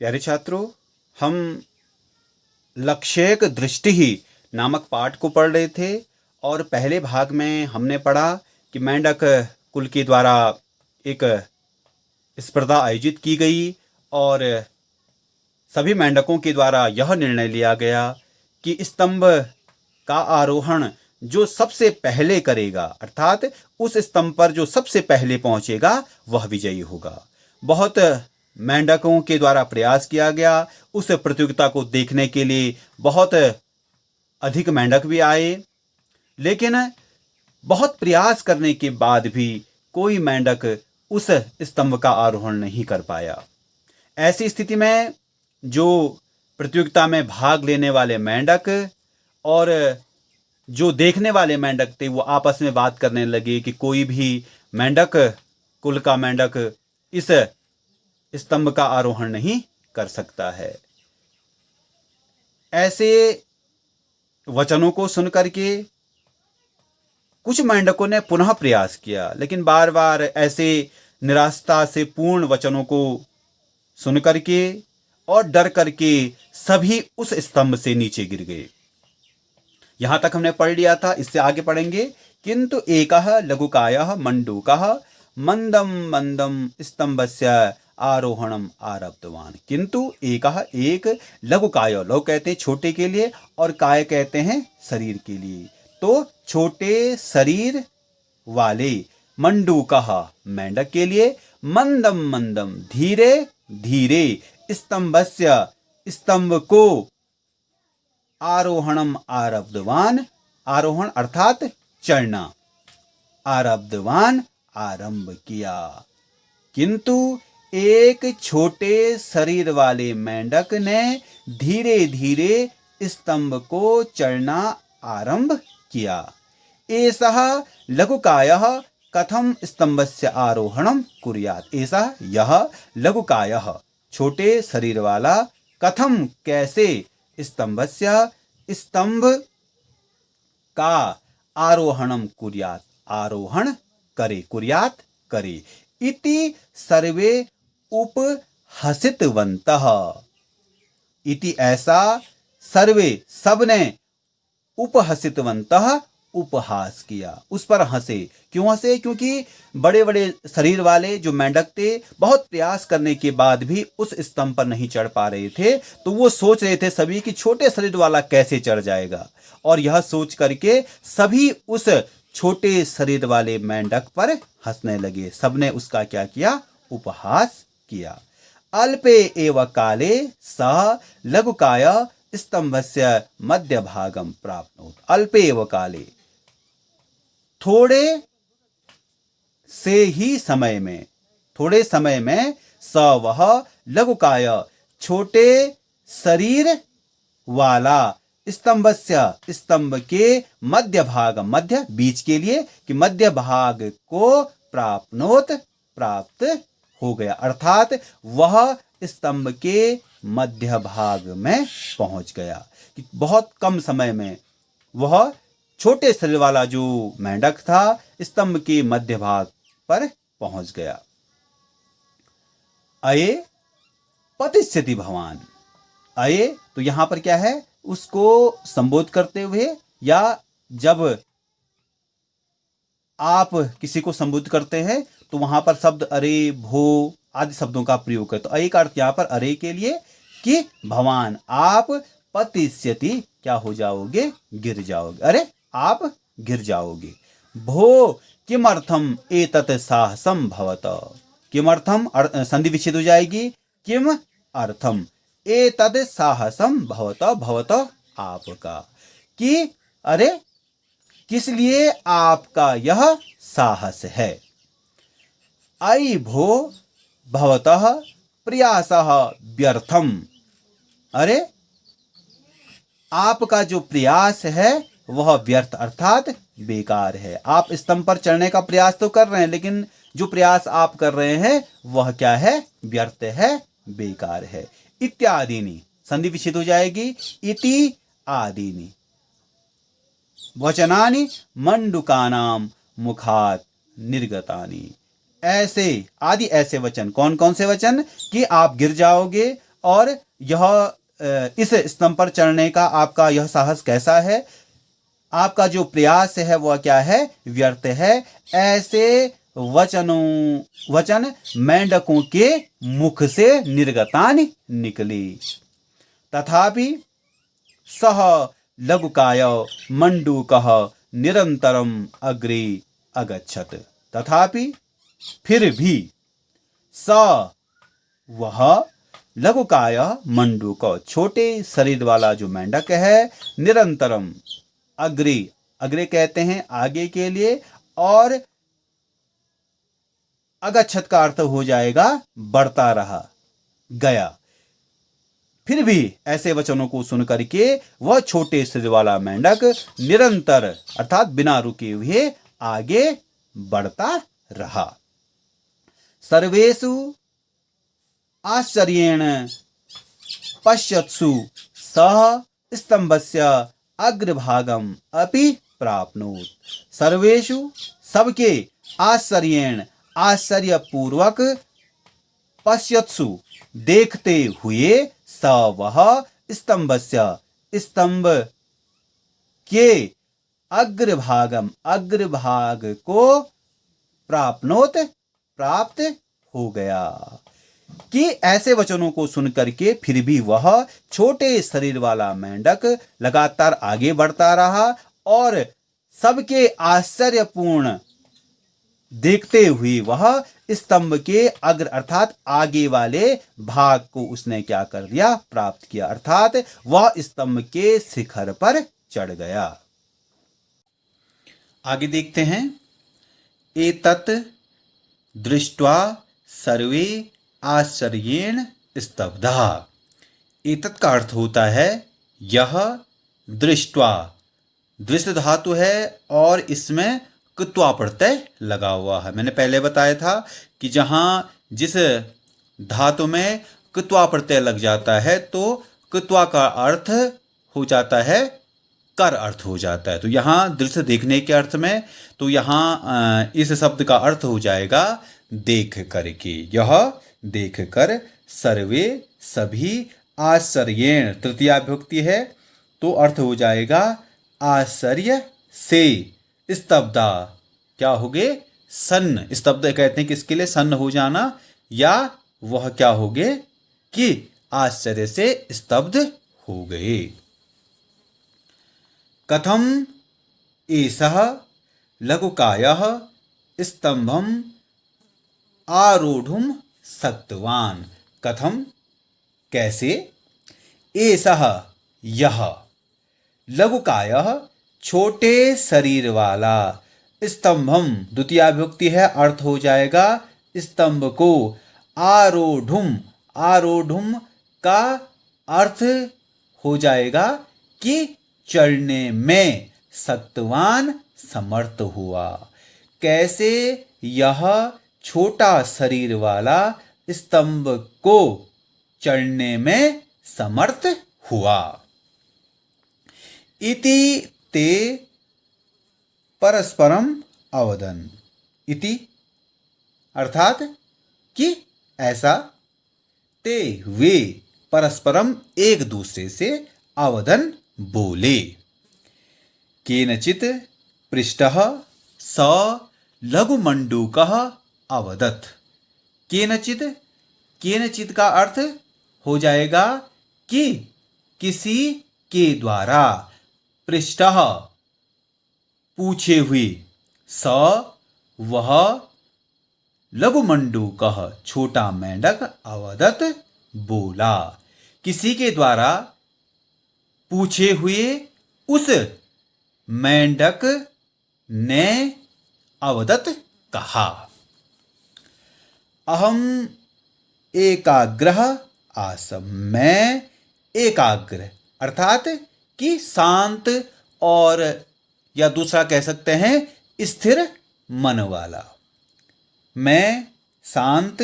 प्यारे छात्रों, हम लक्ष्यक दृष्टि ही नामक पाठ को पढ़ रहे थे और पहले भाग में हमने पढ़ा कि मेंढक कुल के द्वारा एक स्पर्धा आयोजित की गई और सभी मेंढकों के द्वारा यह निर्णय लिया गया कि स्तंभ का आरोहण जो सबसे पहले करेगा, अर्थात उस स्तंभ पर जो सबसे पहले पहुंचेगा वह विजयी होगा। बहुत मेंढकों के द्वारा प्रयास किया गया। उस प्रतियोगिता को देखने के लिए बहुत अधिक मेंढक भी आए, लेकिन बहुत प्रयास करने के बाद भी कोई मेंढक उस स्तंभ का आरोहण नहीं कर पाया। ऐसी स्थिति में जो प्रतियोगिता में भाग लेने वाले मेंढक और जो देखने वाले मेंढक थे वो आपस में बात करने लगे कि कोई भी मेंढक कुल का मेंढक इस स्तंभ का आरोहण नहीं कर सकता है। ऐसे वचनों को सुनकर के कुछ मेंढकों ने पुनः प्रयास किया, लेकिन बार बार ऐसे निराशा से पूर्ण वचनों को सुनकर के और डर करके सभी उस स्तंभ से नीचे गिर गए। यहां तक हमने पढ़ लिया था, इससे आगे पढ़ेंगे। किंतु एकः लघुकायः मंडूकः मंदम मंदम स्तंभस्य आरोहणम आरब्धवान। किंतु एक लघुकाय, लघु कहते हैं छोटे के लिए और काय कहते हैं शरीर के लिए। तो छोटे शरीर वाले मंडूकः मेंढक के लिए, मंदम मंदम धीरे धीरे स्तंभस्य स्तंभ को, आरोहणम आरब्धवान, आरोहण अर्थात चढ़ना, आरब्धवान आरंभ किया। किंतु एक छोटे शरीर वाले मेंढक ने धीरे धीरे स्तंभ को चढ़ना आरंभ किया। एषः लघुकायः कथम स्तंभस्य आरोहणम कुर्यात्। ऐसा यह लघुकायः छोटे शरीर वाला, कथम कैसे, स्तंभस्य स्तंभ का, आरोहणम कुर्यात् आरोहण करे, कुर्यात् करे। इति सर्वे उपहसितवन्तः। इति ऐसा सर्वे सबने, उपहसितवन्तः उपहास किया, उस पर हंसे। क्यों हंसे? क्योंकि बड़े बड़े शरीर वाले जो मेंढक थे बहुत प्रयास करने के बाद भी उस स्तंभ पर नहीं चढ़ पा रहे थे, तो वो सोच रहे थे सभी कि छोटे शरीर वाला कैसे चढ़ जाएगा। और यह सोच करके सभी उस छोटे शरीर वाले मेंढक पर हंसने लगे। सबने उसका क्या किया? उपहास किया। अल्पे एव काले सः लघुकाय स्तंभस्य मध्य भागम प्राप्नोत्। अल्पे एव काले, थोड़े से ही समय में, थोड़े समय में, स वह लघुकाय छोटे शरीर वाला, स्तंभस्य स्तंभ के मध्य भाग, मध्य बीच के लिए कि मध्य भाग को प्राप्नोत प्राप्त हो गया, अर्थात वह स्तंभ के मध्य भाग में पहुंच गया। कि बहुत कम समय में वह छोटे शरीर वाला जो मेंढक था स्तंभ के मध्य भाग पर पहुंच गया। अये पतिष्यति भवान। अये तो यहां पर क्या है? उसको संबोध करते हुए, या जब आप किसी को संबोधित करते हैं तो वहां पर शब्द अरे, भो आदि शब्दों का प्रयोग करते। तो अये का अर्थ यहां पर अरे के लिए कि भवान आप पतिष्यति, क्या हो जाओगे? गिर जाओगे। अरे आप गिर जाओगे। भो किमर्थम एतत् साहसम भवत। किमर्थम संधि विच्छेद हो जाएगी। किम अर्थम एतत् साहसम भवत, भवत आपका, कि अरे किस लिए आपका यह साहस है। अयि भो भवतः प्रयासः व्यर्थम। अरे आपका जो प्रयास है वह व्यर्थ अर्थात बेकार है। आप स्तंभ पर चढ़ने का प्रयास तो कर रहे हैं, लेकिन जो प्रयास आप कर रहे हैं वह क्या है? व्यर्थ है, बेकार है। इत्यादिनी संधि विच्छेद हो जाएगी। इति आदिनी वचनानि मंडुकानाम मुखात निर्गतानि। ऐसे आदि ऐसे वचन, कौन कौन से वचन? कि आप गिर जाओगे, और यह इस स्तंभ पर चढ़ने का आपका यह साहस कैसा है? आपका जो प्रयास है वह क्या है? व्यर्थ है। ऐसे वचन मेंढकों के मुख से निर्गतानि निकली। तथापि सह लघुकाय मंडूकः निरंतरम अग्रे अगच्छत। तथापि फिर भी स वह लघुकाय मंडूक छोटे शरीर वाला जो मेंढक है, निरंतरम अग्रे, अग्रे कहते हैं आगे के लिए, और अगच्छत का अर्थ हो जाएगा बढ़ता रहा, गया। फिर भी ऐसे वचनों को सुन करके वह छोटे शरीर वाला मेंढक निरंतर अर्थात बिना रुके हुए आगे बढ़ता रहा। सर्वेषु आश्चर्येण पश्यत्सु सह स्तंभस्य अग्रभागम अपि प्राप्नोत। सर्वेषु सबके, आश्चर्येण आश्चर्यपूर्वक, पश्यत्सु देखते हुए, स वह स्तंभस्य स्तंभ के अग्रभागम अग्रभाग को प्राप्नोत प्राप्त हो गया। कि ऐसे वचनों को सुन करके फिर भी वह छोटे शरीर वाला मेंढक लगातार आगे बढ़ता रहा और सबके आश्चर्यपूर्ण देखते हुए वह स्तंभ के अग्र अर्थात आगे वाले भाग को उसने क्या कर दिया? प्राप्त किया, अर्थात वह स्तंभ के शिखर पर चढ़ गया। आगे देखते हैं। एतत् दृष्ट्वा सर्वे आश्चर्येण स्तब्धा। एतत् का अर्थ होता है यह, दृष्ट्वा, दृश्य धातु है और इसमें कृत्वा प्रत्यय लगा हुआ है। मैंने पहले बताया था कि जहां जिस धातु में कृत्वा प्रत्यय लग जाता है तो कृत्वा का अर्थ हो जाता है कर अर्थ हो जाता है। तो यहाँ दृश्य देखने के अर्थ में, तो यहाँ इस शब्द का अर्थ हो जाएगा देख करके। यह देख कर, सर्वे सभी, आश्चर्येण तृतीया विभक्ति है तो अर्थ हो जाएगा आश्चर्य से, स्तब्धा क्या हो गए? सन्न। स्तब्ध कहते हैं किसके लिए? सन्न हो जाना, या वह क्या हो गए कि आश्चर्य से स्तब्ध हो गए। कथम एषः लघुकायः स्तंभम आरोढ़ुम शक्तवान। कथम कैसे, एषः यह, लघुकायः छोटे शरीर वाला, स्तंभम द्वितीया विभक्ति है, अर्थ हो जाएगा स्तंभ को, आरोढ़ुम, आरोढ़ुम का अर्थ हो जाएगा कि चढ़ने में, शक्तवान समर्थ हुआ। कैसे यह छोटा शरीर वाला स्तंभ को चढ़ने में समर्थ हुआ। इति ते परस्परम अवदन्। इति अर्थात कि ऐसा, ते वे, परस्परम एक दूसरे से, अवदन् बोले। केनचित् पृष्टः स लघुमण्डूकः अवदत्। केनचित्, केनचित् का अर्थ हो जाएगा कि किसी के द्वारा, पृष्टः पूछे हुए, स वह, लघुमण्डूकः छोटा मेंढक, अवदत् बोला, किसी के द्वारा पूछे हुए उस मेंढक ने अवदत् कहा। अहम एकाग्रः आसम, मैं एकाग्र अर्थात कि शांत, और या दूसरा कह सकते हैं स्थिर मन वाला। मैं शांत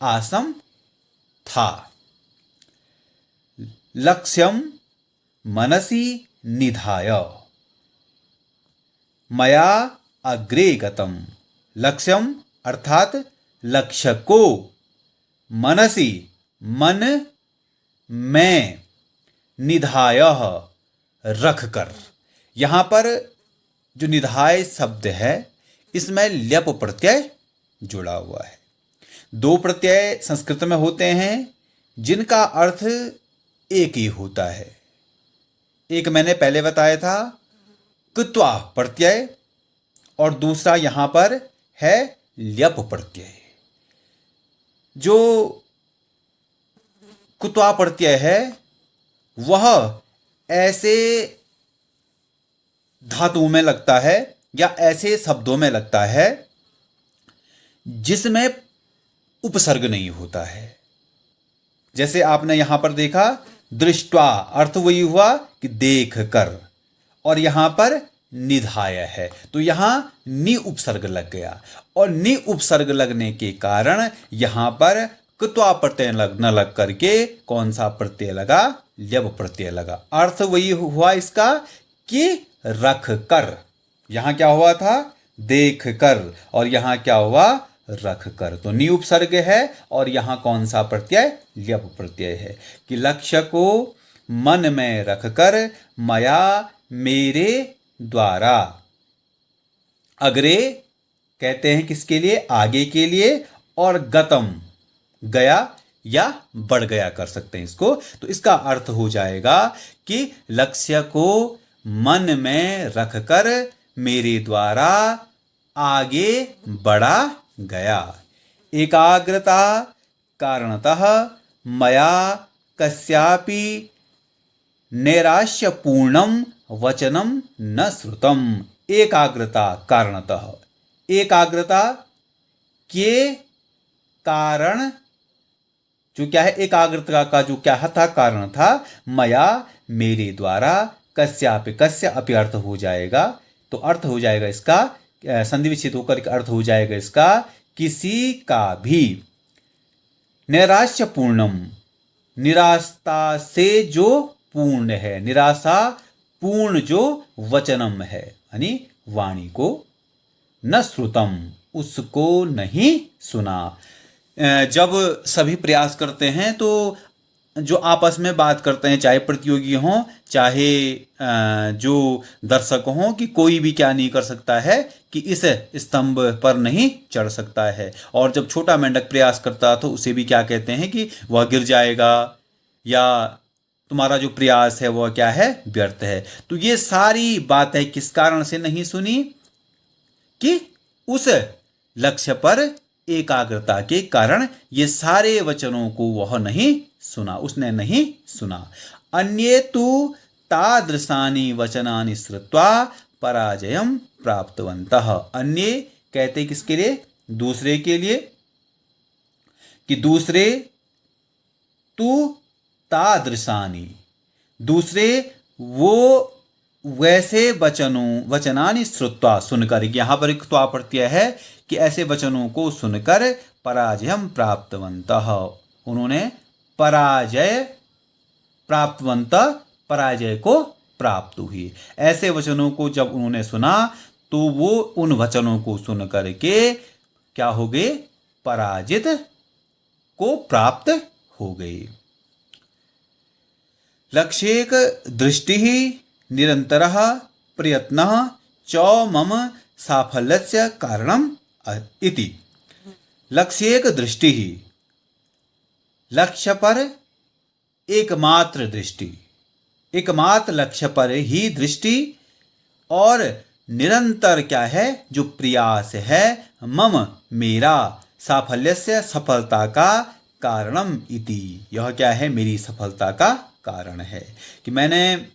आसम था। लक्ष्यम मनसि निधाय, मया अग्रे गतम। लक्ष्यम अर्थात लक्ष्य को, मनसि मन मैं निधाय रख कर। यहां पर जो निधाय शब्द है इसमें ल्यप प्रत्यय जुड़ा हुआ है। दो प्रत्यय संस्कृत में होते हैं जिनका अर्थ एक ही होता है। एक मैंने पहले बताया था कृत्वा प्रत्यय, और दूसरा यहां पर है ल्यप प्रत्यय। जो कुत्वा प्रत्यय है वह ऐसे धातुओं में लगता है या ऐसे शब्दों में लगता है जिसमें उपसर्ग नहीं होता है। जैसे आपने यहां पर देखा दृष्टवा, अर्थ वही हुआ कि देख कर, और यहां पर निधाय है तो यहां नि उपसर्ग लग गया, और नि उपसर्ग लगने के कारण यहां पर कृत्वा प्रत्यय न लग करके कौन सा प्रत्यय लगा? ल्यप प्रत्यय लगा। अर्थ वही हुआ इसका कि रख कर। यहां क्या हुआ था? देख कर, और यहां क्या हुआ? रख कर। तो नि उपसर्ग है और यहां कौन सा प्रत्यय? ल्यप प्रत्यय है कि लक्ष्य को मन में रखकर मया मेरे द्वारा। अग्रे कहते हैं किसके लिए? आगे के लिए, और गतम गया या बढ़ गया कर सकते हैं इसको। तो इसका अर्थ हो जाएगा कि लक्ष्य को मन में रखकर मेरे द्वारा आगे बढ़ा गया। एकाग्रता कारणतः मया कस्यापि नैराश्यपूर्णम वचनम न श्रुतम। एकाग्रता कारणतः, एकाग्रता के कारण जो क्या है? एकाग्रता का जो क्या था? कारण था। मया मेरे द्वारा, कस्यापि, कस्य अपि अर्थ हो जाएगा, तो अर्थ हो जाएगा इसका संधि विच्छेद होकर के अर्थ हो जाएगा इसका किसी का भी नैराश्य पूर्णम, निराशा से जो पूर्ण है, निराशा पूर्ण जो वचनम है यानी वाणी को, न श्रुतम उसको नहीं सुना। जब सभी प्रयास करते हैं तो जो आपस में बात करते हैं, चाहे प्रतियोगी हों चाहे जो दर्शक हों, कि कोई भी क्या नहीं कर सकता है कि इस स्तंभ पर नहीं चढ़ सकता है। और जब छोटा मेंढक प्रयास करता तो उसे भी क्या कहते हैं कि वह गिर जाएगा या तुम्हारा जो प्रयास है वह क्या है? व्यर्थ है। तो ये सारी बातें किस कारण से नहीं सुनी? कि उस लक्ष्य पर एकाग्रता के कारण ये सारे वचनों को वह नहीं सुना, उसने नहीं सुना। अन्ये तु तादृशानि वचनानि श्रुत्वा पराजयम प्राप्तवन्तः। अन्ये कहते किसके लिए? दूसरे के लिए, कि दूसरे तु तादृशानि, दूसरे वो वैसे वचनानि श्रुत्वा सुनकर, यहां पर एक त्वा प्रत्यय है कि ऐसे वचनों को सुनकर पराजयम प्राप्तवन्तः, उन्होंने पराजय प्राप्तवन्तः, पराजय को प्राप्त हुई। ऐसे वचनों को जब उन्होंने सुना तो वो उन वचनों को सुन करके क्या हो गए? पराजित को प्राप्त हो गई। लक्ष्येक दृष्टि निरंतरः प्रयत्नः च मम साफल्यस्य कारणम इति। लक्ष्येक दृष्टि, लक्ष्य पर एकमात्र दृष्टि, एकमात्र लक्ष्य पर ही दृष्टि, और निरंतर क्या है? जो प्रयास है, मम मेरा, साफल्यस्य सफलता का, कारणम इति, यह क्या है? मेरी सफलता का कारण है कि मैंने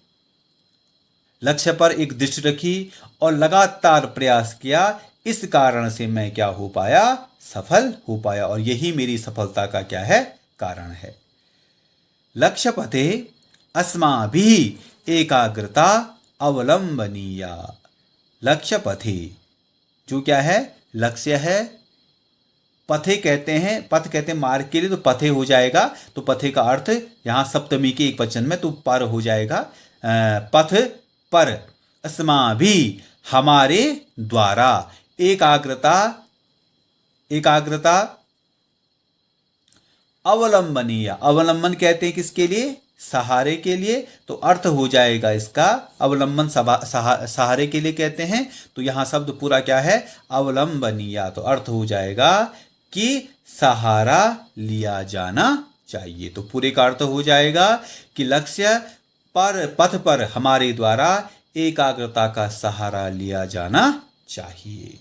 लक्ष्य पर एक दृष्टि रखी और लगातार प्रयास किया, इस कारण से मैं क्या हो पाया? सफल हो पाया, और यही मेरी सफलता का क्या है? कारण है। लक्ष्य पथे अस्माभिः एकाग्रता अवलंबनीया। लक्ष्य पथे जो क्या है? लक्ष्य है। पथे कहते हैं, पथ कहते हैं मार्ग के लिए, तो पथे हो जाएगा। तो पथे का अर्थ यहाँ सप्तमी के एक वचन में तो पर हो जाएगा। पथ पर, अस्माभिः हमारे द्वारा, एकाग्रता, एकाग्रता अवलंबनीय, अवलंबन कहते हैं किसके लिए? सहारे के लिए। तो अर्थ हो जाएगा इसका अवलंबन सहारे के लिए कहते हैं। तो यहाँ शब्द पूरा क्या है? अवलंबनीय। तो अर्थ हो जाएगा कि सहारा लिया जाना चाहिए। तो पूरे का अर्थ हो जाएगा कि लक्ष्य पर पथ पर हमारे द्वारा एकाग्रता का सहारा लिया जाना चाहिए।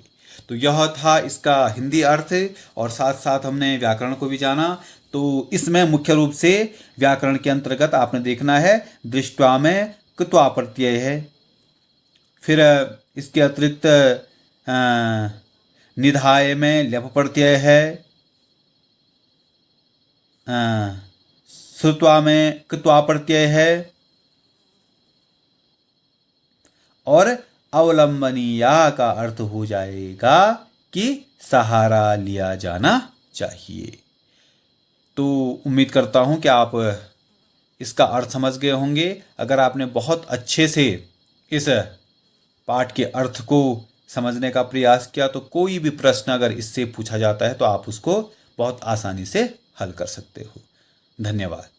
तो यह था इसका हिंदी अर्थ, और साथ साथ हमने व्याकरण को भी जाना। तो इसमें मुख्य रूप से व्याकरण के अंतर्गत आपने देखना है दृष्ट्वा में कृत्वा प्रत्यय है, फिर इसके अतिरिक्त निधाय में ल्यप प्रत्यय है, श्रुत्वा में कृत्वा प्रत्यय है, और अवलंबनीया का अर्थ हो जाएगा कि सहारा लिया जाना चाहिए। तो उम्मीद करता हूं कि आप इसका अर्थ समझ गए होंगे। अगर आपने बहुत अच्छे से इस पाठ के अर्थ को समझने का प्रयास किया तो कोई भी प्रश्न अगर इससे पूछा जाता है तो आप उसको बहुत आसानी से हल कर सकते हो। धन्यवाद।